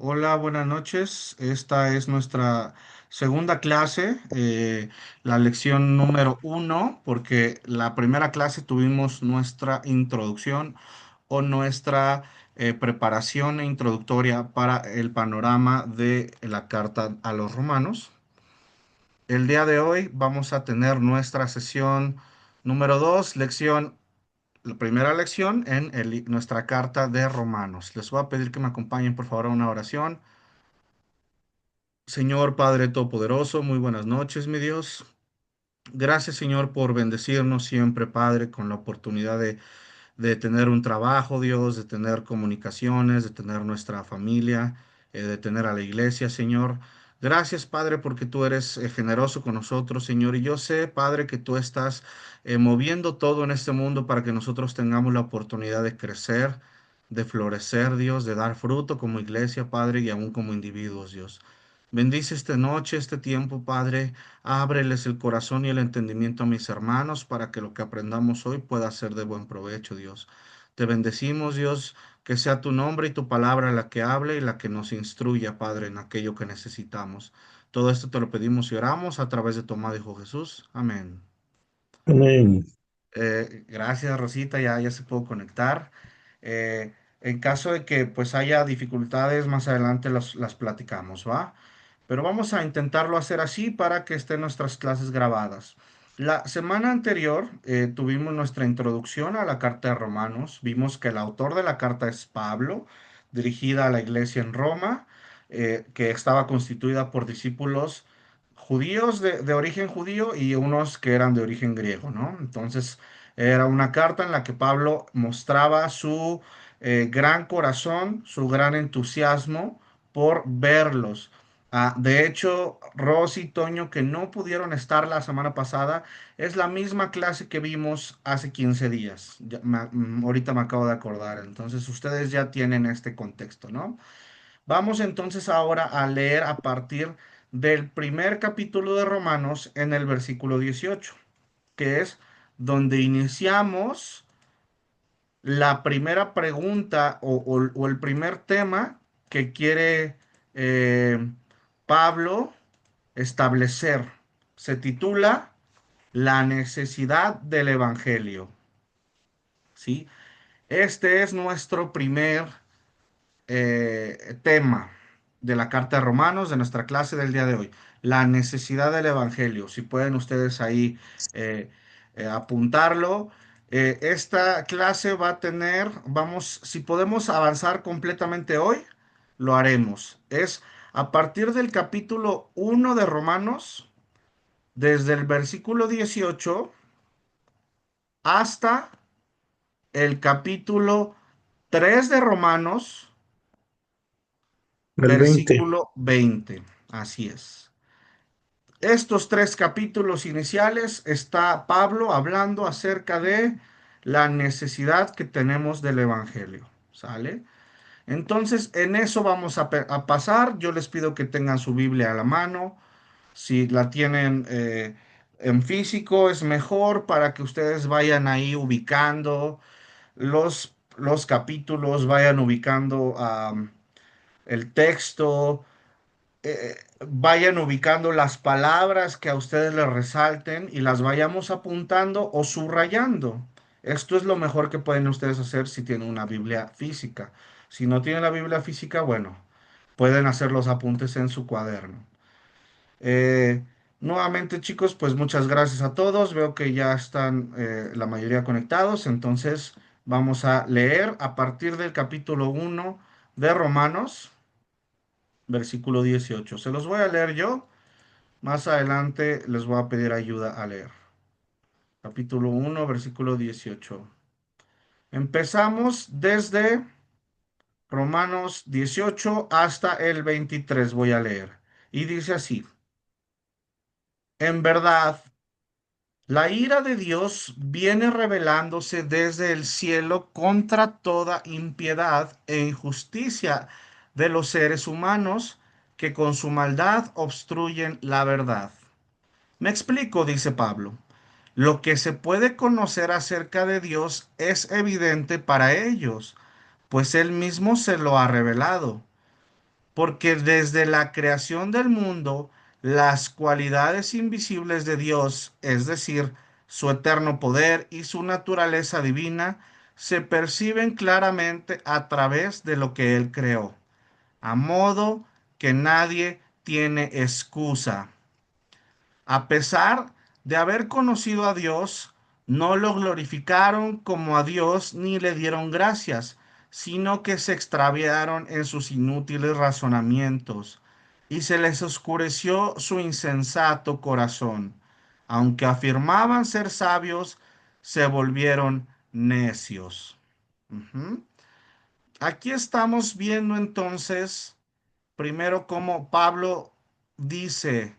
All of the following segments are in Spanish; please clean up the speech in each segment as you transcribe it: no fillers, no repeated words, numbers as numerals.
Hola, buenas noches. Esta es nuestra segunda clase, la lección número uno, porque la primera clase tuvimos nuestra introducción o nuestra preparación introductoria para el panorama de la carta a los romanos. El día de hoy vamos a tener nuestra sesión número dos, la primera lección en nuestra carta de Romanos. Les voy a pedir que me acompañen por favor a una oración. Señor Padre Todopoderoso, muy buenas noches, mi Dios. Gracias, Señor, por bendecirnos siempre, Padre, con la oportunidad de tener un trabajo, Dios, de tener comunicaciones, de tener nuestra familia, de tener a la iglesia, Señor. Gracias, Padre, porque tú eres generoso con nosotros, Señor. Y yo sé, Padre, que tú estás moviendo todo en este mundo para que nosotros tengamos la oportunidad de crecer, de florecer, Dios, de dar fruto como iglesia, Padre, y aún como individuos, Dios. Bendice esta noche, este tiempo, Padre. Ábreles el corazón y el entendimiento a mis hermanos para que lo que aprendamos hoy pueda ser de buen provecho, Dios. Te bendecimos, Dios, que sea tu nombre y tu palabra la que hable y la que nos instruya, Padre, en aquello que necesitamos. Todo esto te lo pedimos y oramos a través de tu amado Hijo Jesús. Amén. Amén. Gracias, Rosita, ya se pudo conectar. En caso de que pues haya dificultades, más adelante las platicamos, ¿va? Pero vamos a intentarlo hacer así para que estén nuestras clases grabadas. La semana anterior tuvimos nuestra introducción a la carta de Romanos. Vimos que el autor de la carta es Pablo, dirigida a la iglesia en Roma, que estaba constituida por discípulos judíos de origen judío y unos que eran de origen griego, ¿no? Entonces, era una carta en la que Pablo mostraba su gran corazón, su gran entusiasmo por verlos. De hecho, Rosy y Toño, que no pudieron estar la semana pasada, es la misma clase que vimos hace 15 días. Ahorita me acabo de acordar. Entonces, ustedes ya tienen este contexto, ¿no? Vamos entonces ahora a leer a partir del primer capítulo de Romanos en el versículo 18, que es donde iniciamos la primera pregunta o el primer tema que quiere eh, Pablo establecer. Se titula La necesidad del Evangelio. ¿Sí? Este es nuestro primer tema de la carta de Romanos de nuestra clase del día de hoy. La necesidad del Evangelio. Si pueden ustedes ahí eh, apuntarlo. Esta clase va a tener, vamos, si podemos avanzar completamente hoy, lo haremos. Es a partir del capítulo 1 de Romanos, desde el versículo 18 hasta el capítulo 3 de Romanos, El 20. versículo 20. Así es. Estos tres capítulos iniciales está Pablo hablando acerca de la necesidad que tenemos del Evangelio. ¿Sale? Entonces, en eso vamos a pasar. Yo les pido que tengan su Biblia a la mano. Si la tienen en físico, es mejor para que ustedes vayan ahí ubicando los capítulos, vayan ubicando el texto, vayan ubicando las palabras que a ustedes les resalten y las vayamos apuntando o subrayando. Esto es lo mejor que pueden ustedes hacer si tienen una Biblia física. Si no tienen la Biblia física, bueno, pueden hacer los apuntes en su cuaderno. Eh, Nuevamente, chicos, pues muchas gracias a todos. Veo que ya están la mayoría conectados. Entonces, vamos a leer a partir del capítulo 1 de Romanos, versículo 18. Se los voy a leer yo. Más adelante les voy a pedir ayuda a leer. Capítulo 1, versículo 18. Empezamos desde Romanos 18 hasta el 23. Voy a leer. Y dice así. En verdad, la ira de Dios viene revelándose desde el cielo contra toda impiedad e injusticia de los seres humanos que con su maldad obstruyen la verdad. Me explico, dice Pablo. Lo que se puede conocer acerca de Dios es evidente para ellos, pues Él mismo se lo ha revelado. porque desde la creación del mundo, las cualidades invisibles de Dios, es decir, su eterno poder y su naturaleza divina, se perciben claramente a través de lo que Él creó, a modo que nadie tiene excusa. A pesar de haber conocido a Dios, no lo glorificaron como a Dios ni le dieron gracias, sino que se extraviaron en sus inútiles razonamientos y se les oscureció su insensato corazón. Aunque afirmaban ser sabios, se volvieron necios. Ujú. Aquí estamos viendo entonces, primero, cómo Pablo dice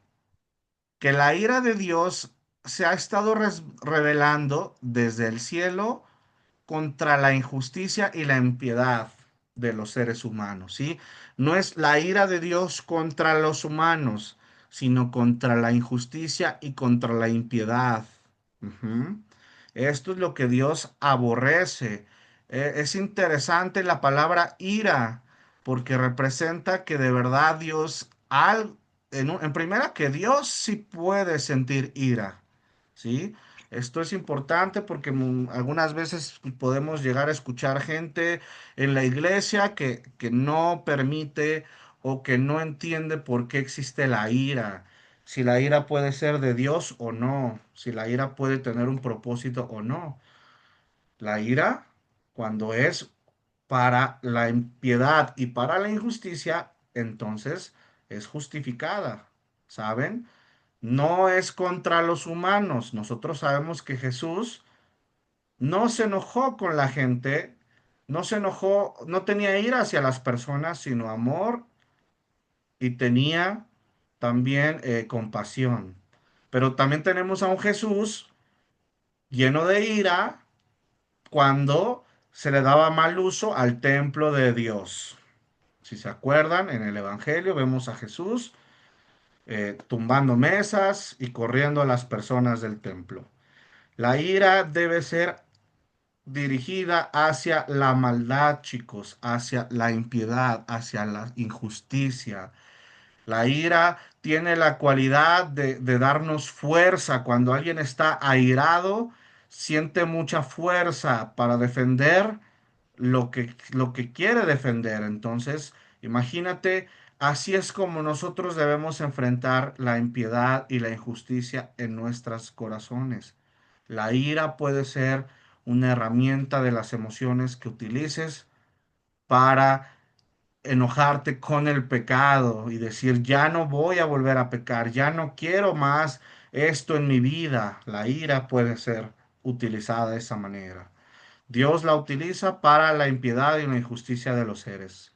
que la ira de Dios se ha estado revelando desde el cielo contra la injusticia y la impiedad de los seres humanos, ¿sí? No es la ira de Dios contra los humanos, sino contra la injusticia y contra la impiedad. Ujú. Esto es lo que Dios aborrece. Es interesante la palabra ira, porque representa que de verdad Dios, en primera, que Dios sí puede sentir ira, ¿sí? Esto es importante porque algunas veces podemos llegar a escuchar gente en la iglesia que no permite o que no entiende por qué existe la ira, si la ira puede ser de Dios o no, si la ira puede tener un propósito o no. La ira, cuando es para la impiedad y para la injusticia, entonces es justificada, ¿saben? No es contra los humanos. Nosotros sabemos que Jesús no se enojó con la gente, no se enojó, no tenía ira hacia las personas, sino amor y tenía también compasión. Pero también tenemos a un Jesús lleno de ira cuando se le daba mal uso al templo de Dios. Si se acuerdan, en el Evangelio vemos a Jesús tumbando mesas y corriendo a las personas del templo. La ira debe ser dirigida hacia la maldad, chicos, hacia la impiedad, hacia la injusticia. La ira tiene la cualidad de darnos fuerza. Cuando alguien está airado, siente mucha fuerza para defender lo que quiere defender. Entonces, imagínate, así es como nosotros debemos enfrentar la impiedad y la injusticia en nuestros corazones. La ira puede ser una herramienta de las emociones que utilices para enojarte con el pecado y decir, ya no voy a volver a pecar, ya no quiero más esto en mi vida. La ira puede ser utilizada de esa manera. Dios la utiliza para la impiedad y la injusticia de los seres.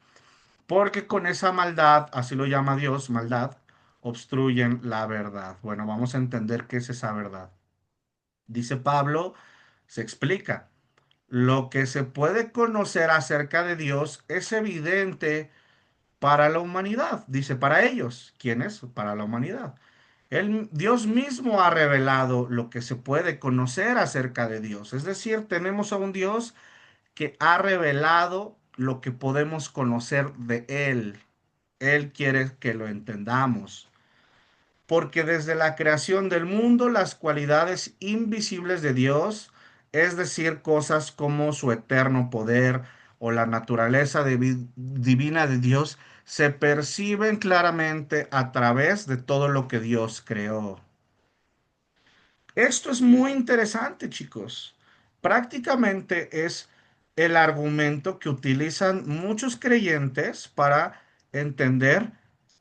Porque con esa maldad, así lo llama Dios, maldad, obstruyen la verdad. Bueno, vamos a entender qué es esa verdad. Dice Pablo, se explica. Lo que se puede conocer acerca de Dios es evidente para la humanidad. Dice, para ellos. ¿Quién es? Para la humanidad. Dios mismo ha revelado lo que se puede conocer acerca de Dios. Es decir, tenemos a un Dios que ha revelado lo que podemos conocer de Él. Él quiere que lo entendamos. Porque desde la creación del mundo, las cualidades invisibles de Dios, es decir, cosas como su eterno poder o la naturaleza divina de Dios, se perciben claramente a través de todo lo que Dios creó. Esto es muy interesante, chicos. Prácticamente es el argumento que utilizan muchos creyentes para entender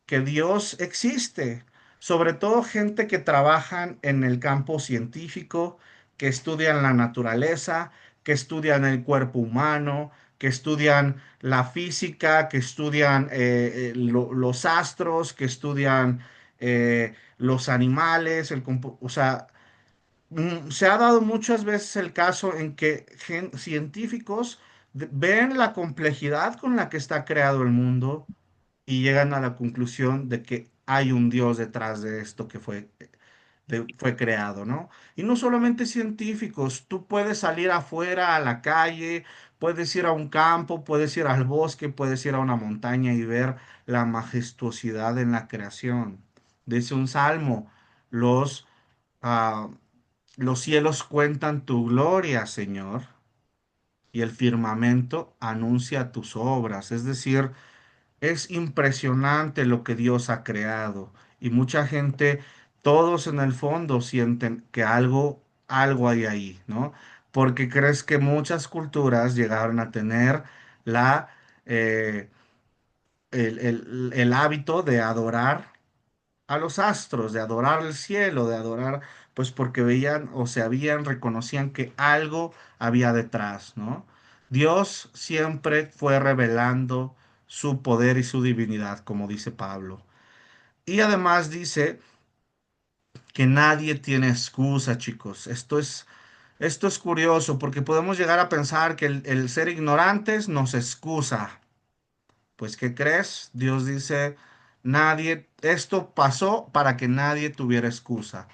que Dios existe. Sobre todo gente que trabajan en el campo científico, que estudian la naturaleza, que estudian el cuerpo humano, que estudian la física, que estudian los astros, que estudian los animales, o sea, se ha dado muchas veces el caso en que científicos ven la complejidad con la que está creado el mundo y llegan a la conclusión de que hay un Dios detrás de esto que fue creado, ¿no? Y no solamente científicos, tú puedes salir afuera a la calle, Puedes ir a un campo, puedes ir al bosque, puedes ir a una montaña y ver la majestuosidad en la creación. Dice un salmo, los, ah, los cielos cuentan tu gloria, Señor, y el firmamento anuncia tus obras. Es decir, es impresionante lo que Dios ha creado. Y mucha gente, todos en el fondo sienten que algo hay ahí, ¿no? Porque crees que muchas culturas llegaron a tener la, eh, el hábito de adorar a los astros, de adorar el cielo, de adorar, pues porque veían o se habían, reconocían que algo había detrás, ¿no? Dios siempre fue revelando su poder y su divinidad, como dice Pablo. Y además dice que nadie tiene excusa, chicos. Esto es curioso porque podemos llegar a pensar que el ser ignorantes nos excusa. Pues, ¿qué crees? Dios dice, nadie, esto pasó para que nadie tuviera excusa.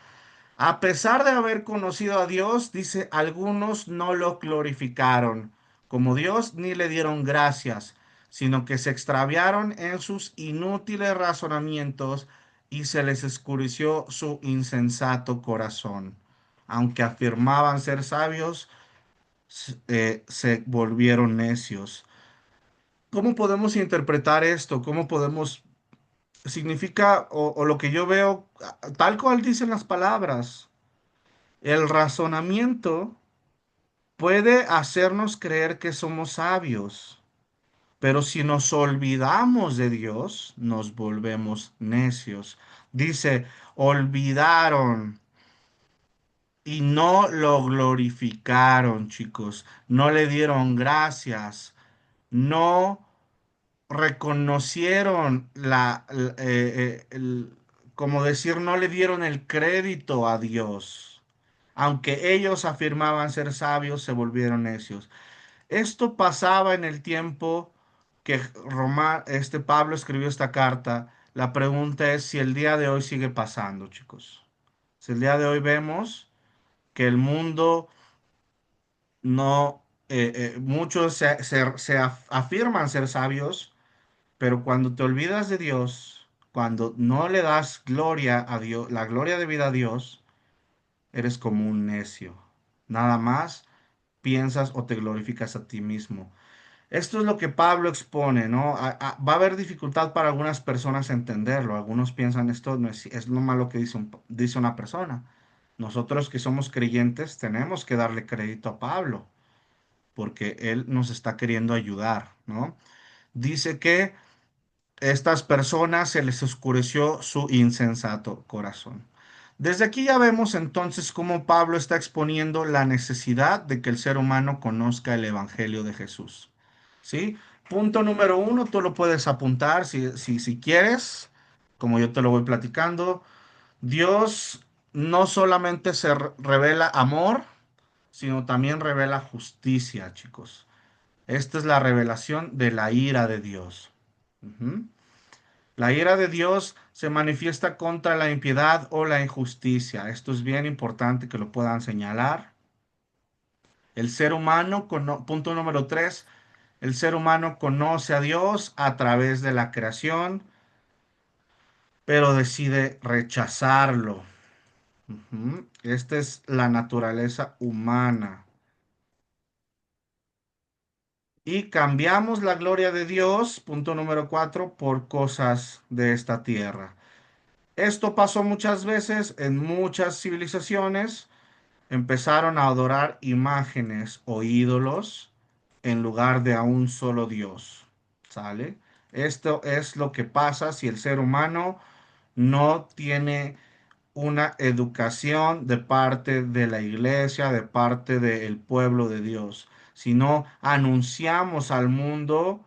A pesar de haber conocido a Dios, dice, algunos no lo glorificaron como Dios ni le dieron gracias, sino que se extraviaron en sus inútiles razonamientos y se les escureció su insensato corazón. Aunque afirmaban ser sabios, se volvieron necios. ¿Cómo podemos interpretar esto? ¿Cómo podemos significa, o lo que yo veo, tal cual dicen las palabras, el razonamiento puede hacernos creer que somos sabios, pero si nos olvidamos de Dios, nos volvemos necios. Dice, olvidaron y no lo glorificaron, chicos, no le dieron gracias, no reconocieron como decir, no le dieron el crédito a Dios. Aunque ellos afirmaban ser sabios, se volvieron necios. Esto pasaba en el tiempo que este Pablo escribió esta carta. La pregunta es si el día de hoy sigue pasando, chicos. Si el día de hoy vemos que el mundo no, muchos afirman ser sabios, pero cuando te olvidas de Dios, cuando no le das gloria a Dios, la gloria de vida a Dios, eres como un necio. Nada más piensas o te glorificas a ti mismo. Esto es lo que Pablo expone, ¿no? Va a haber dificultad para algunas personas entenderlo. Algunos piensan esto no es lo malo que dice una persona. Nosotros que somos creyentes tenemos que darle crédito a Pablo, porque él nos está queriendo ayudar, ¿no? Dice que estas personas se les oscureció su insensato corazón. Desde aquí ya vemos entonces cómo Pablo está exponiendo la necesidad de que el ser humano conozca el Evangelio de Jesús. ¿Sí? Punto número uno, tú lo puedes apuntar si quieres, como yo te lo voy platicando. Dios no solamente revela amor, sino también revela justicia, chicos. Esta es la revelación de la ira de Dios. Ujú. La ira de Dios se manifiesta contra la impiedad o la injusticia. Esto es bien importante que lo puedan señalar. El ser humano, punto número tres, el ser humano conoce a Dios a través de la creación, pero decide rechazarlo. Ujú. Esta es la naturaleza humana. Y cambiamos la gloria de Dios, punto número cuatro, por cosas de esta tierra. Esto pasó muchas veces en muchas civilizaciones. Empezaron a adorar imágenes o ídolos en lugar de a un solo Dios. ¿Sale? Esto es lo que pasa si el ser humano no tiene una educación de parte de la iglesia, de parte del pueblo de Dios. Si no anunciamos al mundo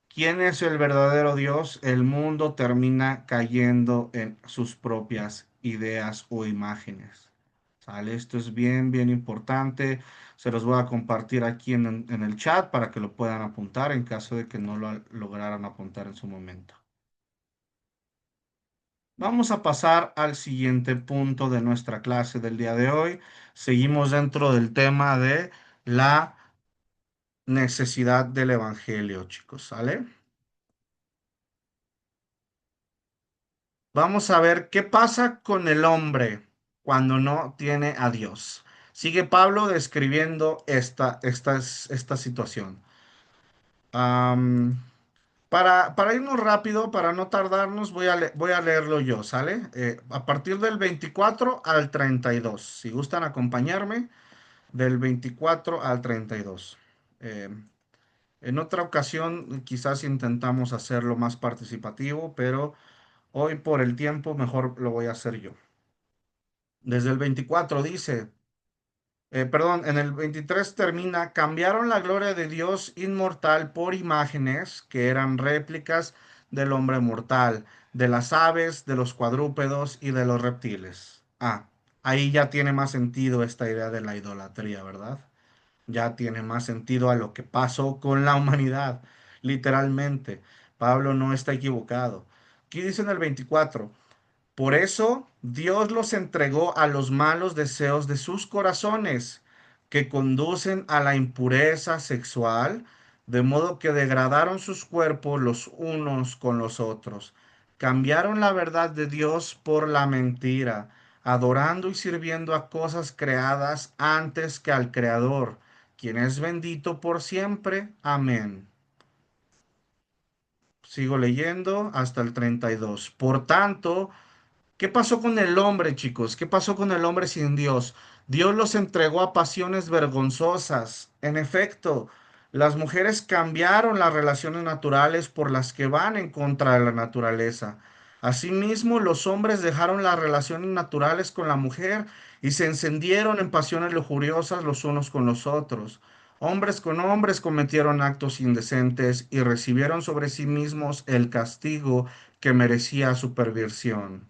quién es el verdadero Dios, el mundo termina cayendo en sus propias ideas o imágenes. ¿Sale? Esto es bien, bien importante. Se los voy a compartir aquí en el chat para que lo puedan apuntar en caso de que no lo lograran apuntar en su momento. Vamos a pasar al siguiente punto de nuestra clase del día de hoy. Seguimos dentro del tema de la necesidad del Evangelio, chicos, ¿sale? Vamos a ver qué pasa con el hombre cuando no tiene a Dios. Sigue Pablo describiendo esta situación. Am, para irnos rápido, para no tardarnos, voy a leerlo yo, ¿sale? A partir del 24 al 32. Si gustan acompañarme, del 24 al 32. Eh, en otra ocasión quizás intentamos hacerlo más participativo, pero hoy por el tiempo mejor lo voy a hacer yo. Desde el 24 dice, perdón, en el 23 termina, cambiaron la gloria de Dios inmortal por imágenes que eran réplicas del hombre mortal, de las aves, de los cuadrúpedos y de los reptiles. Ah, ahí ya tiene más sentido esta idea de la idolatría, ¿verdad? Ya tiene más sentido a lo que pasó con la humanidad, literalmente. Pablo no está equivocado. Aquí dice en el 24. Por eso Dios los entregó a los malos deseos de sus corazones, que conducen a la impureza sexual, de modo que degradaron sus cuerpos los unos con los otros. Cambiaron la verdad de Dios por la mentira, adorando y sirviendo a cosas creadas antes que al Creador, quien es bendito por siempre. Amén. Sigo leyendo hasta el 32. Por tanto, ¿qué pasó con el hombre, chicos? ¿Qué pasó con el hombre sin Dios? Dios los entregó a pasiones vergonzosas. En efecto, las mujeres cambiaron las relaciones naturales por las que van en contra de la naturaleza. Asimismo, los hombres dejaron las relaciones naturales con la mujer y se encendieron en pasiones lujuriosas los unos con los otros. Hombres con hombres cometieron actos indecentes y recibieron sobre sí mismos el castigo que merecía su perversión.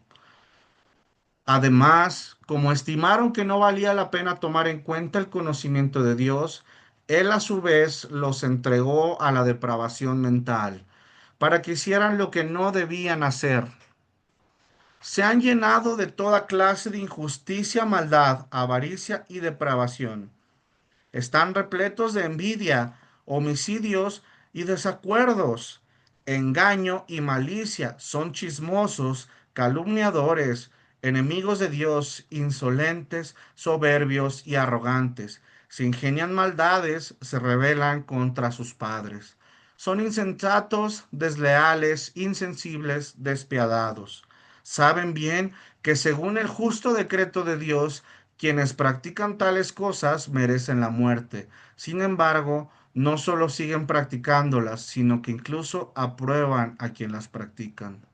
Además, como estimaron que no valía la pena tomar en cuenta el conocimiento de Dios, Él a su vez los entregó a la depravación mental, para que hicieran lo que no debían hacer. Se han llenado de toda clase de injusticia, maldad, avaricia y depravación. Están repletos de envidia, homicidios y desacuerdos, engaño y malicia. Son chismosos, calumniadores, enemigos de Dios, insolentes, soberbios y arrogantes. Se ingenian maldades, se rebelan contra sus padres. Son insensatos, desleales, insensibles, despiadados. Saben bien que según el justo decreto de Dios, quienes practican tales cosas merecen la muerte. Sin embargo, no solo siguen practicándolas, sino que incluso aprueban a quien las practican.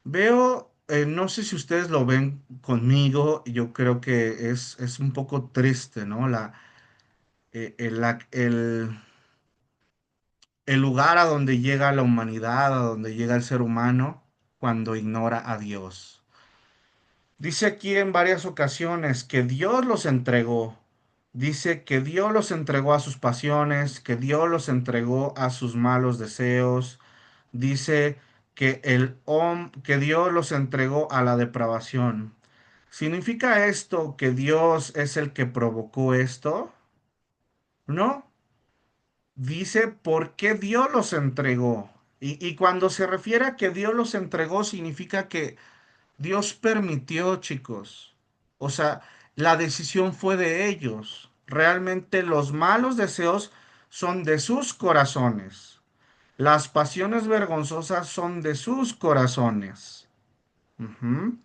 Veo, no sé si ustedes lo ven conmigo, yo creo que es un poco triste, ¿no? El lugar a donde llega la humanidad, a donde llega el ser humano cuando ignora a Dios. Dice aquí en varias ocasiones que Dios los entregó. Dice que Dios los entregó a sus pasiones, que Dios los entregó a sus malos deseos. Dice que Dios los entregó a la depravación. ¿Significa esto que Dios es el que provocó esto? No. Dice por qué Dios los entregó. Y cuando se refiere a que Dios los entregó, significa que Dios permitió, chicos. O sea, la decisión fue de ellos. Realmente los malos deseos son de sus corazones. Las pasiones vergonzosas son de sus corazones. Ujú.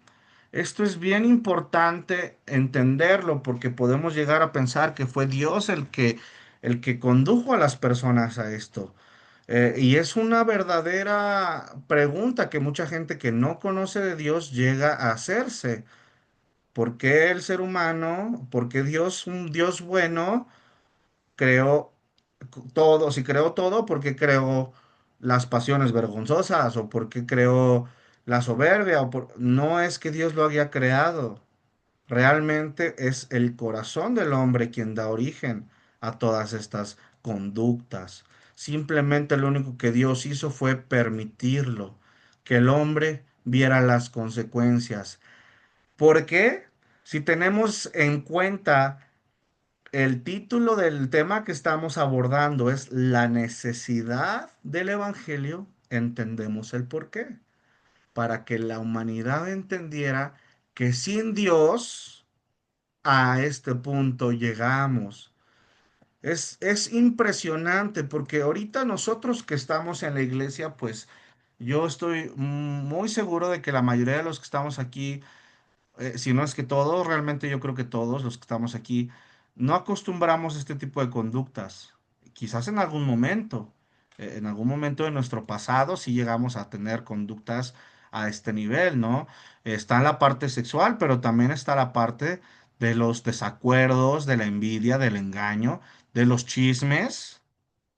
Esto es bien importante entenderlo porque podemos llegar a pensar que fue Dios el que condujo a las personas a esto. Y es una verdadera pregunta que mucha gente que no conoce de Dios llega a hacerse. ¿Por qué el ser humano, por qué Dios, un Dios bueno, creó todo? Si creó todo, ¿por qué creó las pasiones vergonzosas? ¿O por qué creó la soberbia? No es que Dios lo haya creado. Realmente es el corazón del hombre quien da origen a todas estas conductas. Simplemente lo único que Dios hizo fue permitirlo, que el hombre viera las consecuencias. ¿Por qué? Si tenemos en cuenta El título del tema que estamos abordando es la necesidad del Evangelio. Entendemos el porqué. Para que la humanidad entendiera que sin Dios a este punto llegamos. Es impresionante porque ahorita nosotros que estamos en la iglesia, pues yo estoy muy seguro de que la mayoría de los que estamos aquí, si no es que todos, realmente yo creo que todos los que estamos aquí, no acostumbramos a este tipo de conductas. Quizás en algún momento de nuestro pasado, sí llegamos a tener conductas a este nivel, ¿no? Está la parte sexual, pero también está la parte de los desacuerdos, de la envidia, del engaño, de los chismes,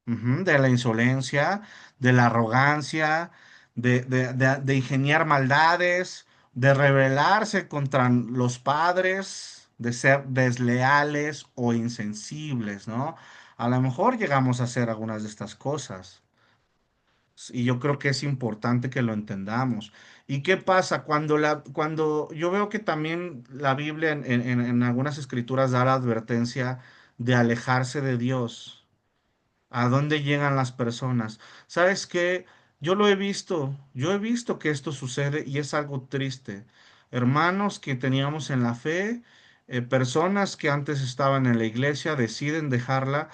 de la insolencia, de la arrogancia, de ingeniar maldades, de rebelarse contra los padres, de ser desleales o insensibles, ¿no? A lo mejor llegamos a hacer algunas de estas cosas. Y yo creo que es importante que lo entendamos. ¿Y qué pasa cuando yo veo que también la Biblia en algunas escrituras da la advertencia de alejarse de Dios? ¿A dónde llegan las personas? ¿Sabes qué? Yo he visto que esto sucede y es algo triste. Hermanos que teníamos en la fe, personas que antes estaban en la iglesia, deciden dejarla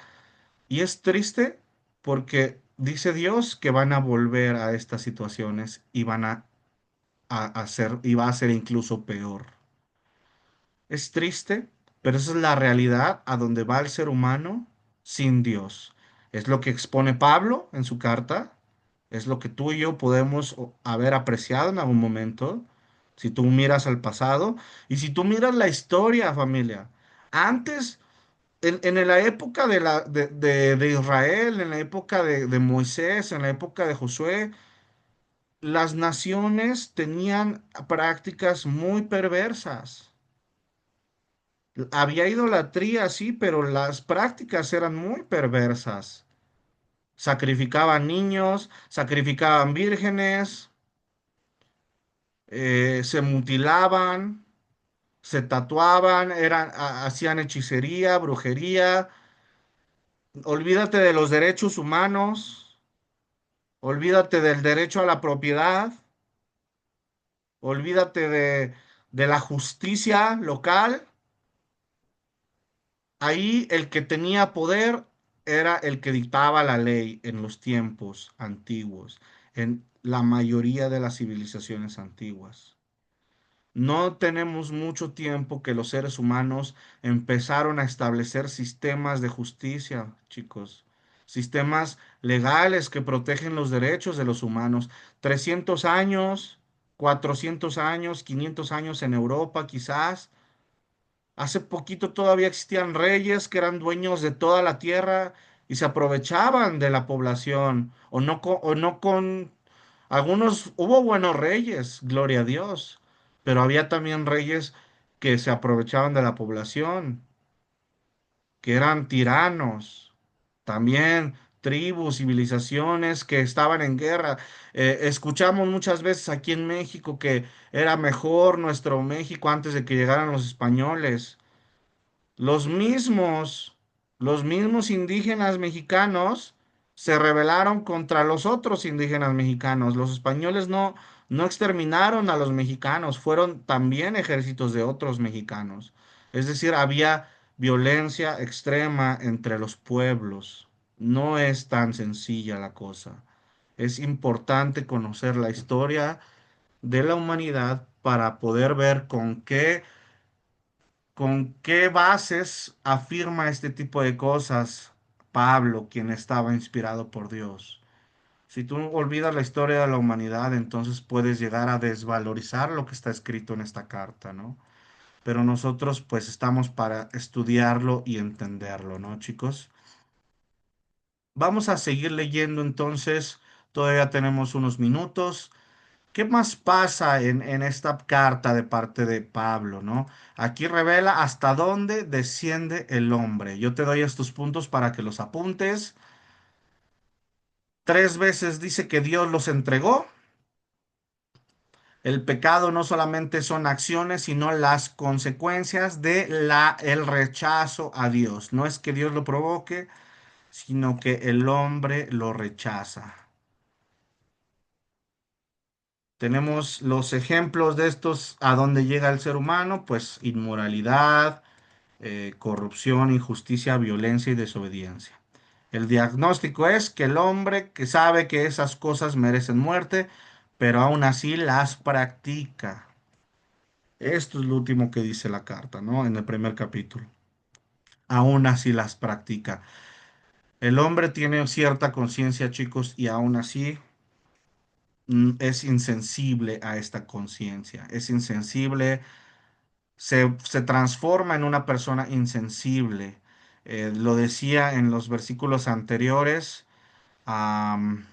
y es triste porque dice Dios que van a volver a estas situaciones y van a hacer, y va a ser incluso peor. Es triste, pero esa es la realidad a donde va el ser humano sin Dios. Es lo que expone Pablo en su carta, es lo que tú y yo podemos haber apreciado en algún momento, si tú miras al pasado y si tú miras la historia, familia. Antes, en la época de Israel, en la época de Moisés, en la época de Josué, las naciones tenían prácticas muy perversas. Había idolatría, sí, pero las prácticas eran muy perversas. Sacrificaban niños, sacrificaban vírgenes, se mutilaban, se tatuaban, hacían hechicería, brujería. Olvídate de los derechos humanos, olvídate del derecho a la propiedad, olvídate de la justicia local. Ahí el que tenía poder era el que dictaba la ley en los tiempos antiguos, en la mayoría de las civilizaciones antiguas. No tenemos mucho tiempo que los seres humanos empezaron a establecer sistemas de justicia, chicos, sistemas legales que protegen los derechos de los humanos. 300 años, 400 años, 500 años en Europa quizás. Hace poquito todavía existían reyes que eran dueños de toda la tierra y se aprovechaban de la población, o no con algunos, hubo buenos reyes, gloria a Dios, pero había también reyes que se aprovechaban de la población, que eran tiranos, también tribus, civilizaciones que estaban en guerra. Escuchamos muchas veces aquí en México que era mejor nuestro México antes de que llegaran los españoles. Los mismos, los mismos indígenas mexicanos se rebelaron contra los otros indígenas mexicanos. Los españoles no exterminaron a los mexicanos, fueron también ejércitos de otros mexicanos. Es decir, había violencia extrema entre los pueblos. No es tan sencilla la cosa. Es importante conocer la historia de la humanidad para poder ver ¿con qué bases afirma este tipo de cosas Pablo, quien estaba inspirado por Dios? Si tú olvidas la historia de la humanidad, entonces puedes llegar a desvalorizar lo que está escrito en esta carta, ¿no? Pero nosotros pues estamos para estudiarlo y entenderlo, ¿no, chicos? Vamos a seguir leyendo entonces, todavía tenemos unos minutos. ¿Qué más pasa en esta carta de parte de Pablo, ¿no? Aquí revela hasta dónde desciende el hombre. Yo te doy estos puntos para que los apuntes. 3 veces dice que Dios los entregó. El pecado no solamente son acciones, sino las consecuencias de el rechazo a Dios. No es que Dios lo provoque, sino que el hombre lo rechaza. Tenemos los ejemplos de estos a dónde llega el ser humano, pues inmoralidad, corrupción, injusticia, violencia y desobediencia. El diagnóstico es que el hombre que sabe que esas cosas merecen muerte, pero aún así las practica. Esto es lo último que dice la carta, ¿no? En el primer capítulo. Aún así las practica. El hombre tiene cierta conciencia, chicos, y aún así es insensible a esta conciencia. Es insensible, se transforma en una persona insensible. Lo decía en los versículos anteriores. am,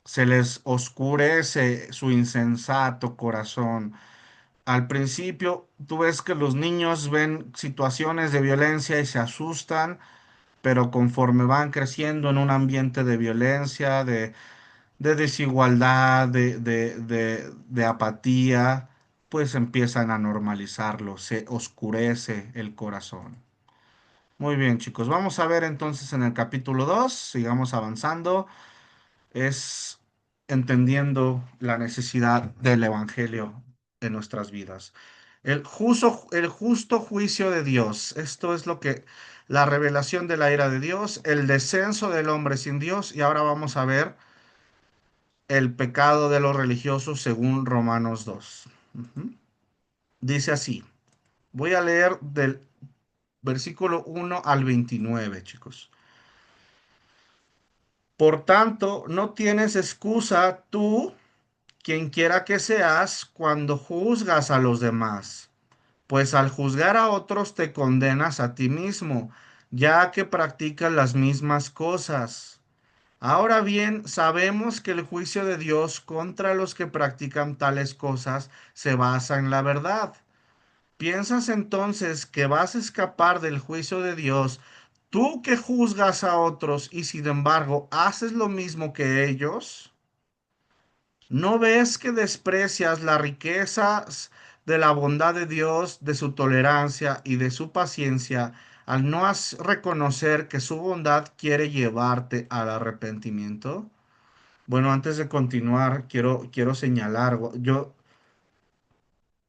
Se les oscurece su insensato corazón. Al principio, tú ves que los niños ven situaciones de violencia y se asustan, pero conforme van creciendo en un ambiente de violencia, de desigualdad, de apatía, pues empiezan a normalizarlo, se oscurece el corazón. Muy bien, chicos, vamos a ver entonces en el capítulo 2. Sigamos avanzando. Es entendiendo la necesidad del Evangelio en nuestras vidas. El justo juicio de Dios. Esto es lo que la revelación de la ira de Dios, el descenso del hombre sin Dios. Y ahora vamos a ver el pecado de los religiosos según Romanos 2. Ujú. Dice así. Voy a leer del versículo 1 al 29, chicos. Por tanto, no tienes excusa tú, quien quiera que seas, cuando juzgas a los demás, pues al juzgar a otros te condenas a ti mismo, ya que practicas las mismas cosas. Ahora bien, sabemos que el juicio de Dios contra los que practican tales cosas se basa en la verdad. ¿Piensas entonces que vas a escapar del juicio de Dios, tú que juzgas a otros y sin embargo haces lo mismo que ellos? ¿No ves que desprecias las riquezas de la bondad de Dios, de su tolerancia y de su paciencia, al no reconocer que su bondad quiere llevarte al arrepentimiento? Bueno, antes de continuar, quiero señalar, yo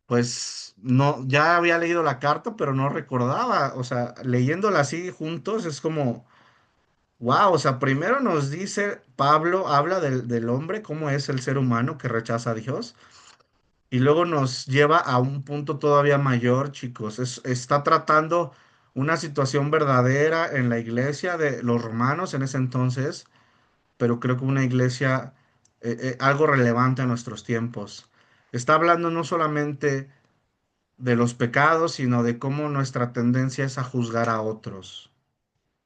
pues no, ya había leído la carta, pero no recordaba, o sea, leyéndola así juntos es como, wow, o sea, primero nos dice Pablo, habla del hombre, cómo es el ser humano que rechaza a Dios. Y luego nos lleva a un punto todavía mayor, chicos. Está tratando una situación verdadera en la iglesia de los romanos en ese entonces, pero creo que una iglesia, algo relevante a nuestros tiempos. Está hablando no solamente de los pecados, sino de cómo nuestra tendencia es a juzgar a otros,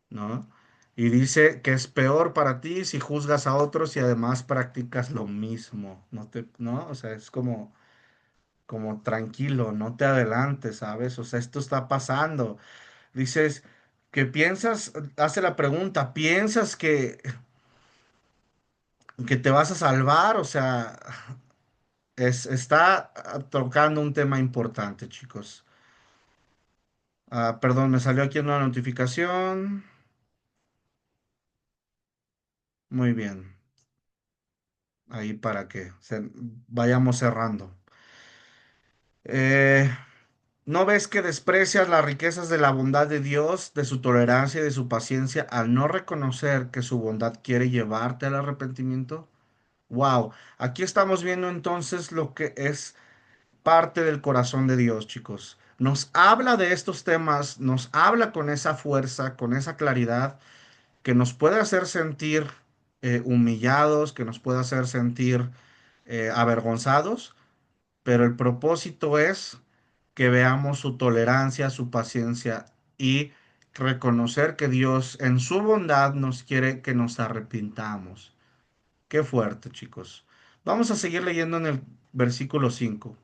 ¿no? Y dice que es peor para ti si juzgas a otros y además practicas lo mismo, ¿no? O sea, es como tranquilo, no te adelantes, ¿sabes? O sea, esto está pasando. Dices que piensas, hace la pregunta, ¿piensas que te vas a salvar? O sea, está tocando un tema importante, chicos. Perdón, me salió aquí una notificación. Muy bien, ahí para que vayamos cerrando. Eh, ¿No ves que desprecias las riquezas de la bondad de Dios, de su tolerancia y de su paciencia al no reconocer que su bondad quiere llevarte al arrepentimiento? Wow, aquí estamos viendo entonces lo que es parte del corazón de Dios, chicos. Nos habla de estos temas, nos habla con esa fuerza, con esa claridad, que nos puede hacer sentir humillados, que nos puede hacer sentir avergonzados, pero el propósito es que veamos su tolerancia, su paciencia y reconocer que Dios en su bondad nos quiere que nos arrepintamos. Qué fuerte, chicos. Vamos a seguir leyendo en el versículo 5.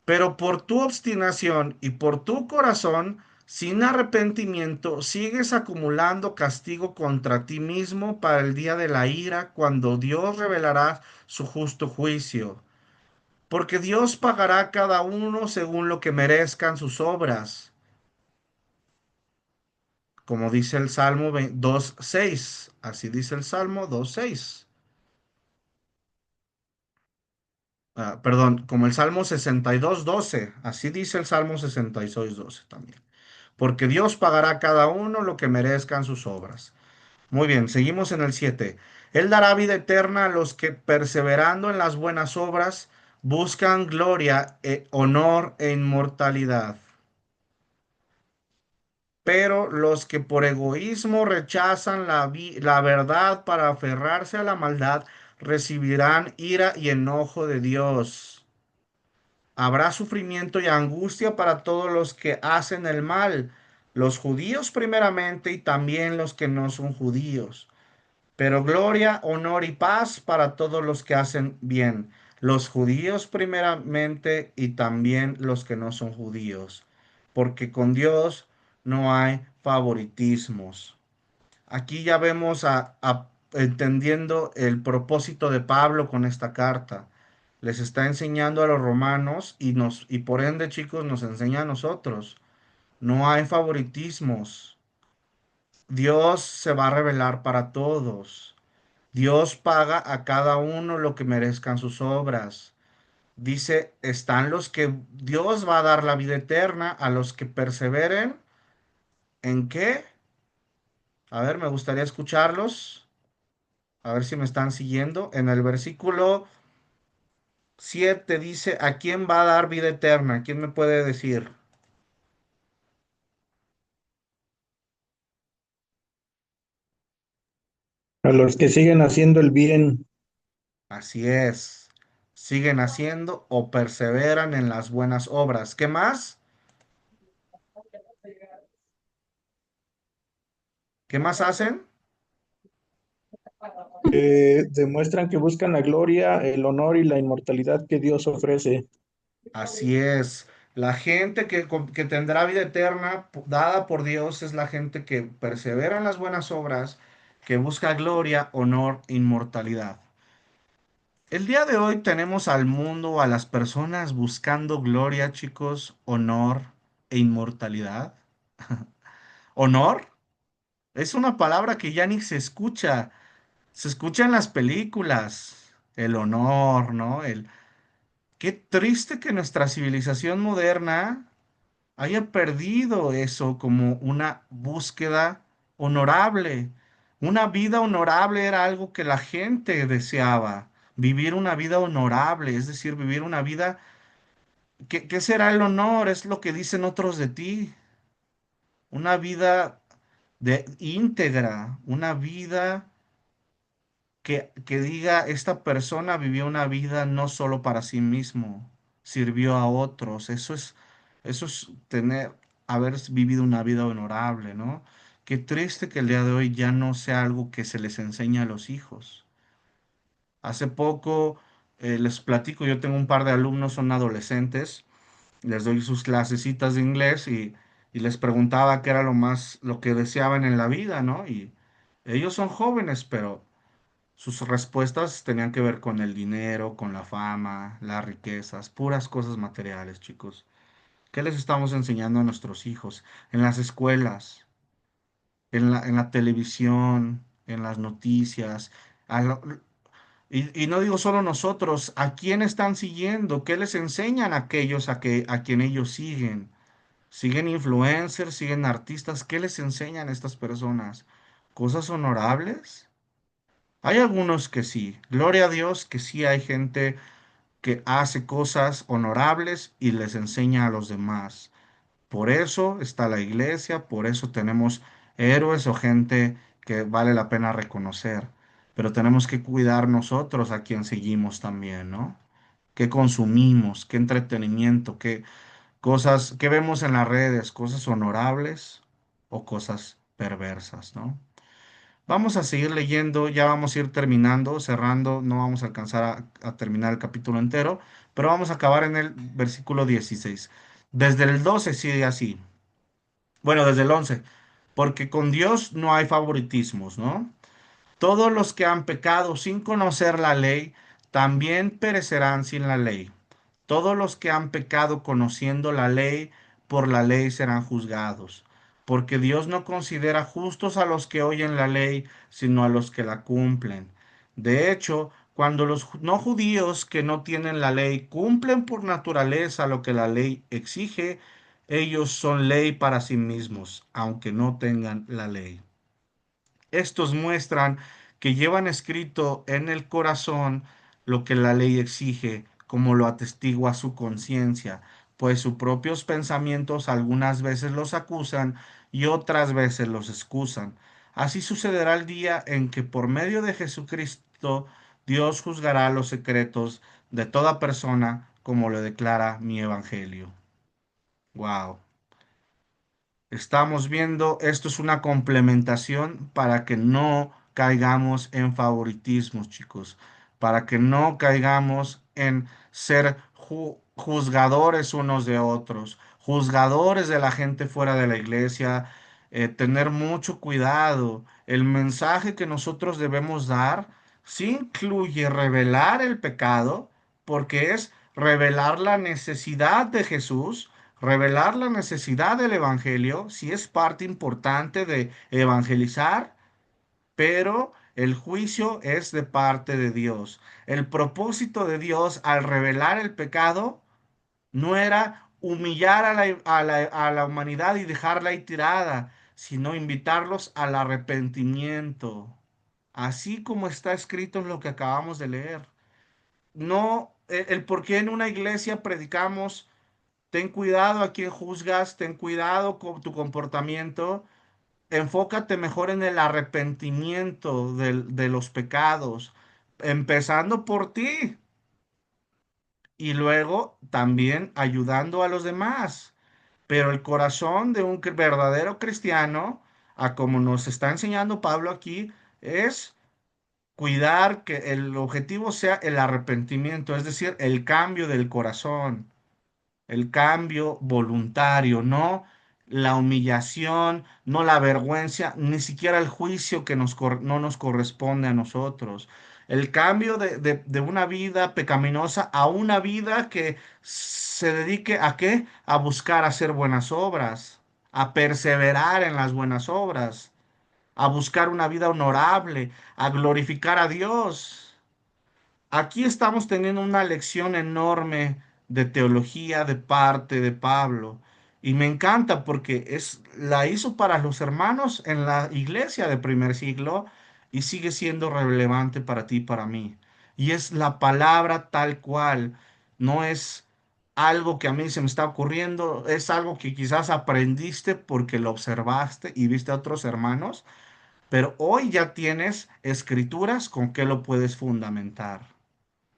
Pero por tu obstinación y por tu corazón, sin arrepentimiento, sigues acumulando castigo contra ti mismo para el día de la ira, cuando Dios revelará su justo juicio. porque Dios pagará a cada uno según lo que merezcan sus obras, como dice el Salmo 2:6. Así dice el Salmo 2:6. Perdón, como el Salmo 62:12. Así dice el Salmo 66:12 también. Porque Dios pagará a cada uno lo que merezcan sus obras. Muy bien, seguimos en el 7. Él dará vida eterna a los que perseverando en las buenas obras buscan gloria, honor e inmortalidad. Pero los que por egoísmo rechazan la verdad para aferrarse a la maldad recibirán ira y enojo de Dios. Habrá sufrimiento y angustia para todos los que hacen el mal, los judíos primeramente y también los que no son judíos. Pero gloria, honor y paz para todos los que hacen bien, los judíos primeramente y también los que no son judíos, porque con Dios no hay favoritismos. Aquí ya vemos entendiendo el propósito de Pablo con esta carta. Les está enseñando a los romanos y por ende, chicos, nos enseña a nosotros. No hay favoritismos. Dios se va a revelar para todos. Dios paga a cada uno lo que merezcan sus obras. Dice, están los que Dios va a dar la vida eterna a los que perseveren. ¿En qué? A ver, me gustaría escucharlos. A ver si me están siguiendo. En el versículo 7 dice, ¿a quién va a dar vida eterna? ¿Quién me puede decir? A los que siguen haciendo el bien. Así es. Siguen haciendo o perseveran en las buenas obras. ¿Qué más? ¿Qué más hacen? Demuestran que buscan la gloria, el honor y la inmortalidad que Dios ofrece. Así es. La gente que tendrá vida eterna dada por Dios es la gente que persevera en las buenas obras, que busca gloria, honor, inmortalidad. El día de hoy tenemos al mundo, a las personas buscando gloria, chicos, honor e inmortalidad. Honor es una palabra que ya ni se escucha. Se escucha en las películas. El honor, ¿no? Qué triste que nuestra civilización moderna haya perdido eso como una búsqueda honorable. Una vida honorable era algo que la gente deseaba. Vivir una vida honorable, es decir, vivir una vida. ¿Qué será el honor? Es lo que dicen otros de ti. Una vida íntegra, una vida que diga, esta persona vivió una vida no solo para sí mismo, sirvió a otros. Eso es haber vivido una vida honorable, ¿no? Qué triste que el día de hoy ya no sea algo que se les enseña a los hijos. Hace poco les platico, yo tengo un par de alumnos, son adolescentes, les doy sus clasecitas de inglés y les preguntaba qué era lo que deseaban en la vida, ¿no? Y ellos son jóvenes, pero sus respuestas tenían que ver con el dinero, con la fama, las riquezas, puras cosas materiales, chicos. ¿Qué les estamos enseñando a nuestros hijos en las escuelas, en la televisión, en las noticias? A lo- y no digo solo nosotros, ¿a quién están siguiendo? ¿Qué les enseñan a aquellos a quien ellos siguen? ¿Siguen influencers? ¿Siguen artistas? ¿Qué les enseñan a estas personas? ¿Cosas honorables? Hay algunos que sí. Gloria a Dios que sí hay gente que hace cosas honorables y les enseña a los demás. Por eso está la iglesia, por eso tenemos héroes o gente que vale la pena reconocer. Pero tenemos que cuidar nosotros a quien seguimos también, ¿no? ¿Qué consumimos? ¿Qué entretenimiento? ¿Qué cosas, qué vemos en las redes? ¿Cosas honorables o cosas perversas, ¿no? Vamos a seguir leyendo, ya vamos a ir terminando, cerrando, no vamos a alcanzar a terminar el capítulo entero, pero vamos a acabar en el versículo 16. Desde el 12 sigue así. Bueno, desde el 11, porque con Dios no hay favoritismos, ¿no? Todos los que han pecado sin conocer la ley, también perecerán sin la ley. Todos los que han pecado conociendo la ley, por la ley serán juzgados. Porque Dios no considera justos a los que oyen la ley, sino a los que la cumplen. De hecho, cuando los no judíos que no tienen la ley cumplen por naturaleza lo que la ley exige, ellos son ley para sí mismos, aunque no tengan la ley. Estos muestran que llevan escrito en el corazón lo que la ley exige, como lo atestigua su conciencia, pues sus propios pensamientos algunas veces los acusan y otras veces los excusan. Así sucederá el día en que por medio de Jesucristo Dios juzgará los secretos de toda persona, como lo declara mi evangelio. Wow. Estamos viendo, esto es una complementación para que no caigamos en favoritismos, chicos, para que no caigamos en ser juzgadores unos de otros, juzgadores de la gente fuera de la iglesia, tener mucho cuidado. El mensaje que nosotros debemos dar sí incluye revelar el pecado, porque es revelar la necesidad de Jesús. Revelar la necesidad del Evangelio sí es parte importante de evangelizar, pero el juicio es de parte de Dios. El propósito de Dios al revelar el pecado no era humillar a la humanidad y dejarla ahí tirada, sino invitarlos al arrepentimiento, así como está escrito en lo que acabamos de leer. No, el por qué en una iglesia predicamos: ten cuidado a quien juzgas, ten cuidado con tu comportamiento, enfócate mejor en el arrepentimiento de los pecados, empezando por ti y luego también ayudando a los demás. Pero el corazón de un verdadero cristiano, a como nos está enseñando Pablo aquí, es cuidar que el objetivo sea el arrepentimiento, es decir, el cambio del corazón. El cambio voluntario, no la humillación, no la vergüenza, ni siquiera el juicio que no nos corresponde a nosotros. El cambio de una vida pecaminosa a una vida que se dedique a qué? A buscar hacer buenas obras, a perseverar en las buenas obras, a buscar una vida honorable, a glorificar a Dios. Aquí estamos teniendo una lección enorme de teología de parte de Pablo y me encanta porque la hizo para los hermanos en la iglesia del primer siglo y sigue siendo relevante para ti y para mí. Y es la palabra tal cual, no es algo que a mí se me está ocurriendo, es algo que quizás aprendiste porque lo observaste y viste a otros hermanos, pero hoy ya tienes escrituras con que lo puedes fundamentar.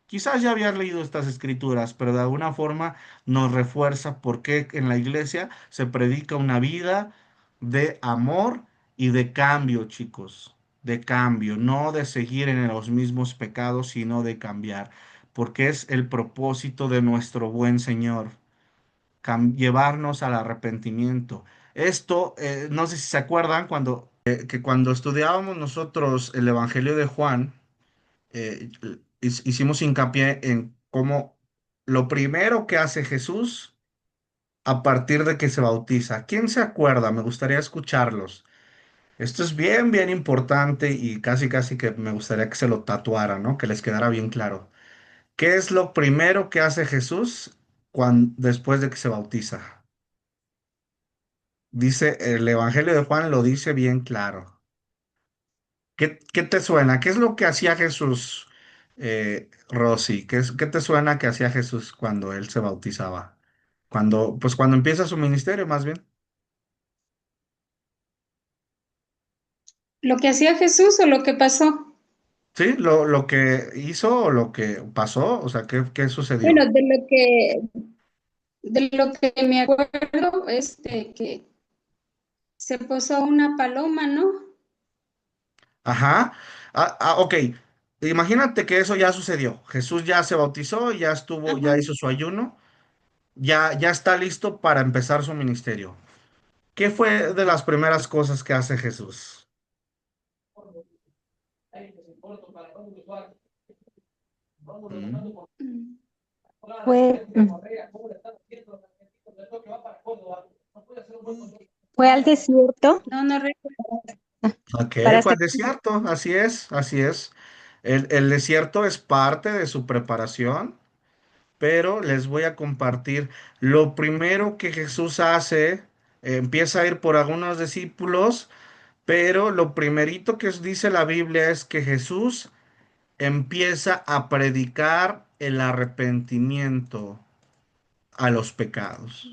Quizás ya habías leído estas escrituras, pero de alguna forma nos refuerza por qué en la iglesia se predica una vida de amor y de cambio, chicos, de cambio, no de seguir en los mismos pecados, sino de cambiar, porque es el propósito de nuestro buen Señor, llevarnos al arrepentimiento. Esto, no sé si se acuerdan que cuando estudiábamos nosotros el Evangelio de Juan, eh, hicimos hincapié en cómo lo primero que hace Jesús a partir de que se bautiza. ¿Quién se acuerda? Me gustaría escucharlos. Esto es bien, bien importante y casi, casi que me gustaría que se lo tatuara, ¿no? Que les quedara bien claro. ¿Qué es lo primero que hace Jesús después de que se bautiza? Dice, el Evangelio de Juan lo dice bien claro. ¿Qué te suena? ¿Qué es lo que hacía Jesús, Rosy? ¿Qué te suena que hacía Jesús cuando él se bautizaba? Pues cuando empieza su ministerio, más bien. ¿Lo que hacía Jesús o lo que pasó? ¿Sí? Lo que hizo o lo que pasó, o sea, ¿qué Bueno, sucedió? de lo que me acuerdo, que se posó una paloma, ¿no? Ajá. Ok. Imagínate que eso ya sucedió. Jesús ya se bautizó, ya estuvo, Ajá. ya hizo su ayuno, ya está listo para empezar su ministerio. ¿Qué fue de las primeras cosas que hace Jesús? Mm. Mm. Fue, fue al desierto No, no recuerdo. Ok, para fue hacer. al desierto, así es, así es. El desierto es parte de su preparación, pero les voy a compartir lo primero que Jesús hace. Empieza a ir por algunos discípulos, pero lo primerito que dice la Biblia es que Jesús empieza a predicar el arrepentimiento a los pecados.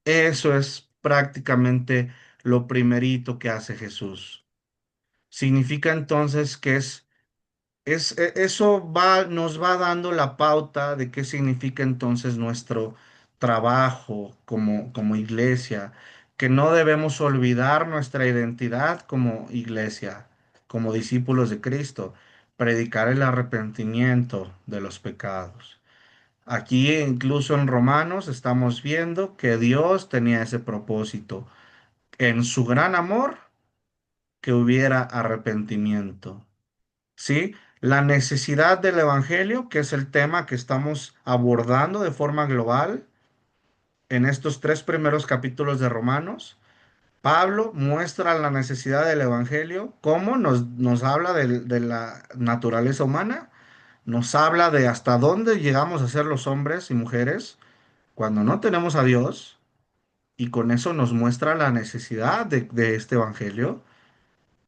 Eso es prácticamente lo primerito que hace Jesús. Significa entonces que eso nos va dando la pauta de qué significa entonces nuestro trabajo como iglesia, que no debemos olvidar nuestra identidad como iglesia, como discípulos de Cristo, predicar el arrepentimiento de los pecados. Aquí incluso en Romanos estamos viendo que Dios tenía ese propósito, en su gran amor, que hubiera arrepentimiento. ¿Sí? La necesidad del Evangelio, que es el tema que estamos abordando de forma global en estos tres primeros capítulos de Romanos. Pablo muestra la necesidad del Evangelio, cómo nos habla de la naturaleza humana, nos habla de hasta dónde llegamos a ser los hombres y mujeres cuando no tenemos a Dios, y con eso nos muestra la necesidad de este Evangelio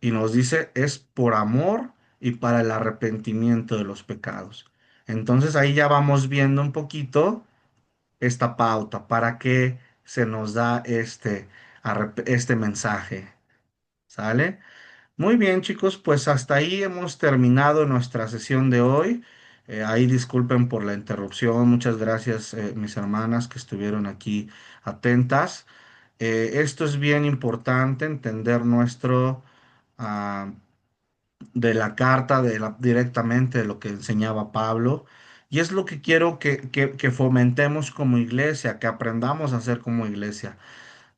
y nos dice es por amor y para el arrepentimiento de los pecados. Entonces ahí ya vamos viendo un poquito esta pauta para qué se nos da este mensaje. ¿Sale? Muy bien, chicos, pues hasta ahí hemos terminado nuestra sesión de hoy. Ahí disculpen por la interrupción. Muchas gracias, mis hermanas que estuvieron aquí atentas. Esto es bien importante, entender ah, de la carta directamente de lo que enseñaba Pablo. Y es lo que quiero que fomentemos como iglesia, que aprendamos a hacer como iglesia.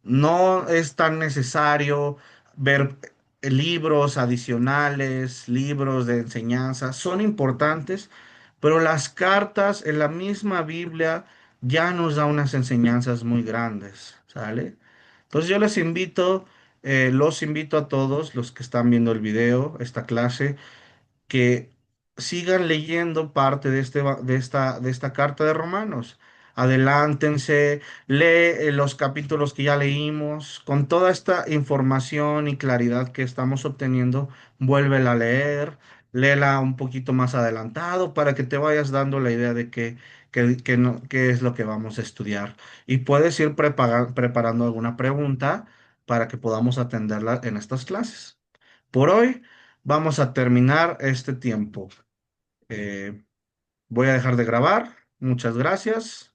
No es tan necesario ver libros adicionales, libros de enseñanza, son importantes, pero las cartas en la misma Biblia ya nos da unas enseñanzas muy grandes, ¿sale? Entonces yo los invito a todos los que están viendo el video, esta clase, que sigan leyendo parte de esta carta de Romanos. Adelántense, lee los capítulos que ya leímos. Con toda esta información y claridad que estamos obteniendo, vuélvela a leer, léela un poquito más adelantado para que te vayas dando la idea de qué es lo que vamos a estudiar. Y puedes ir preparando alguna pregunta para que podamos atenderla en estas clases. Por hoy vamos a terminar este tiempo. Eh, Voy a dejar de grabar. Muchas gracias.